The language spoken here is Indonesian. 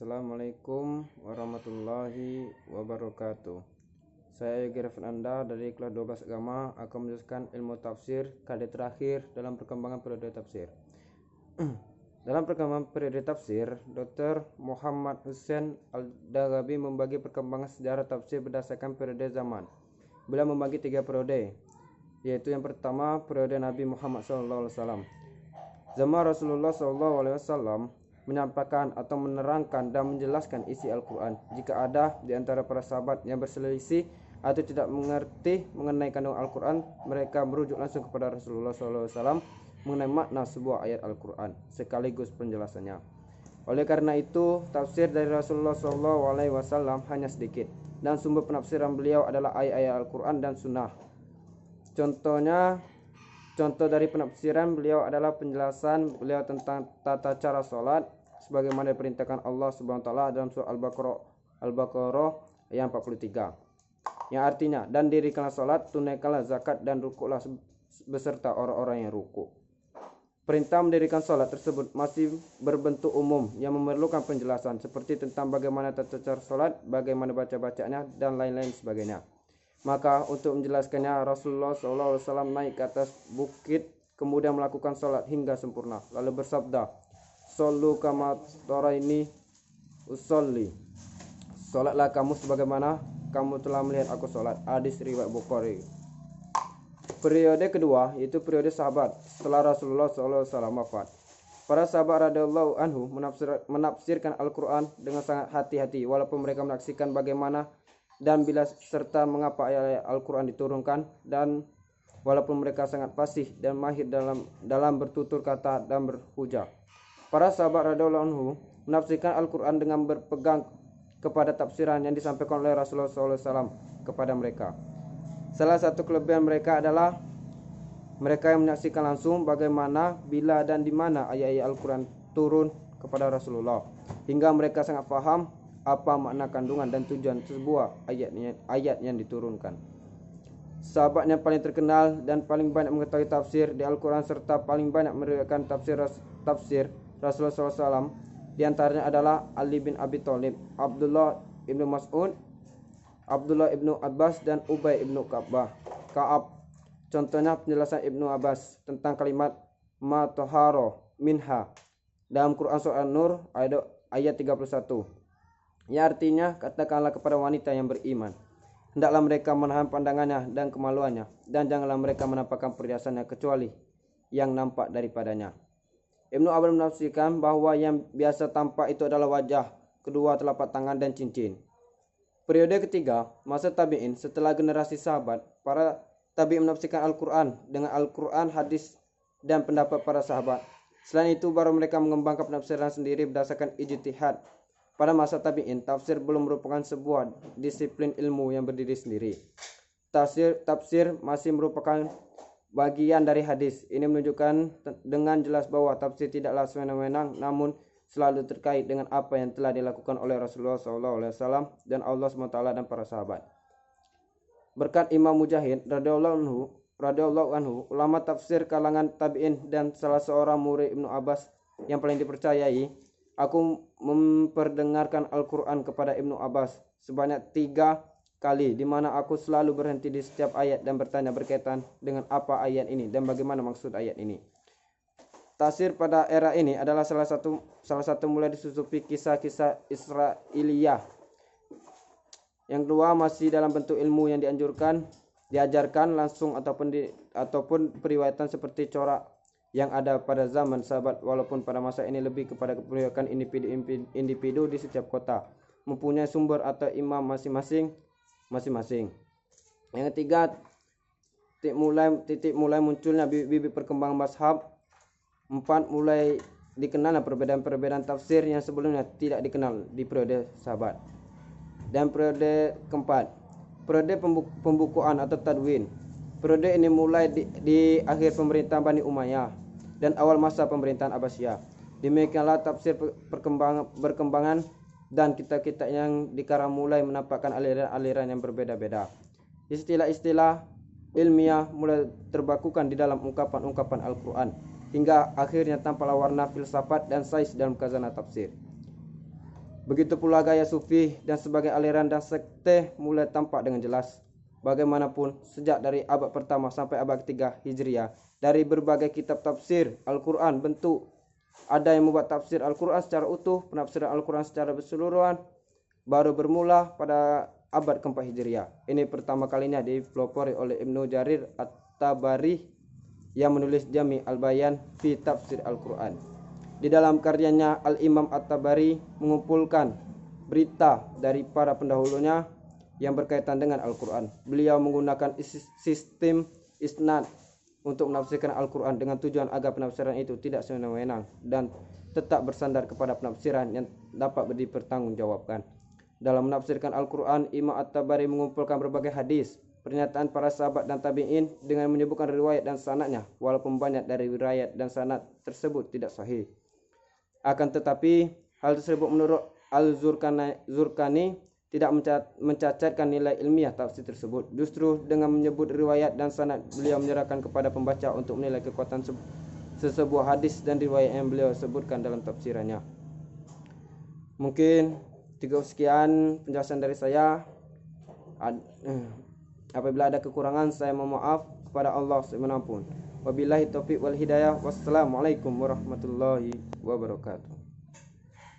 Assalamualaikum warahmatullahi wabarakatuh. Saya Yogi Anda dari kelas 12 agama akan menjelaskan ilmu tafsir kali terakhir dalam perkembangan periode tafsir. Dalam perkembangan periode tafsir, Dr. Muhammad Hussein Al-Daghabi membagi perkembangan sejarah tafsir berdasarkan periode zaman. Beliau membagi 3 periode, yaitu yang pertama periode Nabi Muhammad SAW. Zaman Rasulullah SAW menyampaikan atau menerangkan dan menjelaskan isi Al-Quran. Jika ada di antara para sahabat yang berselisih atau tidak mengerti mengenai kandungan Al-Quran, mereka merujuk langsung kepada Rasulullah SAW mengenai makna sebuah ayat Al-Quran sekaligus penjelasannya. Oleh karena itu, tafsir dari Rasulullah SAW hanya sedikit, dan sumber penafsiran beliau adalah ayat-ayat Al-Quran dan Sunnah. Contoh dari penafsiran beliau adalah penjelasan beliau tentang tata cara sholat sebagaimana diperintahkan Allah Subhanahu wa taala dalam surah Al-Baqarah ayat 43. Yang artinya, dan dirikanlah sholat, tunaikanlah zakat dan rukuklah beserta orang-orang yang rukuk. Perintah mendirikan sholat tersebut masih berbentuk umum yang memerlukan penjelasan seperti tentang bagaimana tata cara sholat, bagaimana baca-bacanya dan lain-lain sebagainya. Maka untuk menjelaskannya, Rasulullah SAW naik ke atas bukit kemudian melakukan sholat hingga sempurna, lalu bersabda, "Shollu kama taraini usolli." Sholatlah kamu sebagaimana kamu telah melihat aku sholat. Hadis riwayat Bukhari. Periode kedua yaitu periode sahabat setelah Rasulullah SAW wafat. Para sahabat radhiyallahu anhu menafsirkan Al-Quran dengan sangat hati-hati, walaupun mereka menyaksikan bagaimana dan bila serta mengapa ayat Al-Quran diturunkan, dan walaupun mereka sangat fasih dan mahir dalam bertutur kata dan berhujah. Para sahabat radhiyallahu anhu menafsirkan Al-Quran dengan berpegang kepada tafsiran yang disampaikan oleh Rasulullah SAW kepada mereka. Salah satu kelebihan mereka adalah mereka yang menyaksikan langsung bagaimana, bila dan di mana ayat-ayat Al-Quran turun kepada Rasulullah, hingga mereka sangat faham apa makna kandungan dan tujuan sebuah ayat yang diturunkan. Sahabat yang paling terkenal dan paling banyak mengetahui tafsir di Al-Quran serta paling banyak meriwayatkan tafsir Rasulullah SAW di antaranya adalah Ali bin Abi Thalib, Abdullah ibnu Mas'ud, Abdullah ibnu Abbas, dan Ubay ibnu Ka'ab. Contohnya penjelasan Ibnu Abbas tentang kalimat ma taharo minha dalam Quran surah An-Nur ayat 31. Yang artinya, katakanlah kepada wanita yang beriman, hendaklah mereka menahan pandangannya dan kemaluannya, dan janganlah mereka menampakkan perhiasannya kecuali yang nampak daripadanya. Ibnu Abbas menafsirkan bahwa yang biasa tampak itu adalah wajah, kedua telapak tangan dan cincin. Periode ketiga, masa tabi'in setelah generasi sahabat, para tabi'in menafsirkan Al-Quran dengan Al-Quran, hadis, dan pendapat para sahabat. Selain itu, baru mereka mengembangkan penafsiran sendiri berdasarkan ijtihad. Pada masa tabi'in, tafsir belum merupakan sebuah disiplin ilmu yang berdiri sendiri. Tafsir masih merupakan bagian dari hadis. Ini menunjukkan dengan jelas bahwa tafsir tidaklah sewenang-wenang, namun selalu terkait dengan apa yang telah dilakukan oleh Rasulullah SAW dan Allah SWT dan para sahabat. Berkat Imam Mujahid radhiyallahu anhu, ulama tafsir kalangan tabi'in dan salah seorang murid Ibnu Abbas yang paling dipercayai, aku memperdengarkan Al-Quran kepada Ibnu Abbas sebanyak 3 kali, di mana aku selalu berhenti di setiap ayat dan bertanya berkaitan dengan apa ayat ini dan bagaimana maksud ayat ini. Tafsir pada era ini adalah salah satu mulai disusupi kisah-kisah Israiliyah. Yang kedua, masih dalam bentuk ilmu yang diajarkan langsung ataupun periwayatan seperti corak yang ada pada zaman sahabat, walaupun pada masa ini lebih kepada periwayatan individu di setiap kota mempunyai sumber atau imam masing-masing. Yang ketiga, titik mulai munculnya bibit perkembangan mazhab. 4, mulai dikenalnya perbedaan-perbedaan tafsir yang sebelumnya tidak dikenal di periode sahabat. Dan periode keempat, periode pembukuan atau tadwin. Periode ini mulai di akhir pemerintahan Bani Umayyah dan awal masa pemerintahan Abbasiyah. Demikianlah tafsir berkembangan dan kitab-kitab yang dikarang mulai menampakkan aliran-aliran yang berbeda-beda. Istilah-istilah ilmiah mulai terbakukan di dalam ungkapan-ungkapan Al-Quran, hingga akhirnya tampaklah warna filsafat dan sains dalam khazanah tafsir. Begitu pula gaya sufi dan sebagai aliran dan sekte mulai tampak dengan jelas. Bagaimanapun, sejak dari abad pertama sampai abad ketiga Hijriah, dari berbagai kitab tafsir Al-Quran bentuk, ada yang membuat tafsir Al-Quran secara utuh, penafsiran Al-Quran secara keseluruhan, baru bermula pada abad keempat Hijriah. Ini pertama kalinya dipelopori oleh Ibnu Jarir At-Tabari yang menulis Jami Al-Bayan fi Tafsir Al-Quran. Di dalam karyanya, Al-Imam At-Tabari mengumpulkan berita dari para pendahulunya yang berkaitan dengan Al-Quran. Beliau menggunakan sistem isnad untuk menafsirkan Al-Quran dengan tujuan agar penafsiran itu tidak semena-mena dan tetap bersandar kepada penafsiran yang dapat dipertanggungjawabkan. Dalam menafsirkan Al-Quran, Imam At-Tabari mengumpulkan berbagai hadis, pernyataan para sahabat dan tabi'in dengan menyebutkan riwayat dan sanadnya, walaupun banyak dari riwayat dan sanad tersebut tidak sahih. Akan tetapi, hal tersebut menurut Al-Zurkani tidak mencacatkan nilai ilmiah tafsir tersebut. Justru dengan menyebut riwayat dan sanad, beliau menyerahkan kepada pembaca untuk menilai kekuatan sesebuah hadis dan riwayat yang beliau sebutkan dalam tafsirannya. Mungkin cukup sekian penjelasan dari saya. Apabila ada kekurangan, saya mohon maaf kepada Allah Subhanahu. Wabillahi taufiq wal hidayah. Wassalamualaikum warahmatullahi wabarakatuh.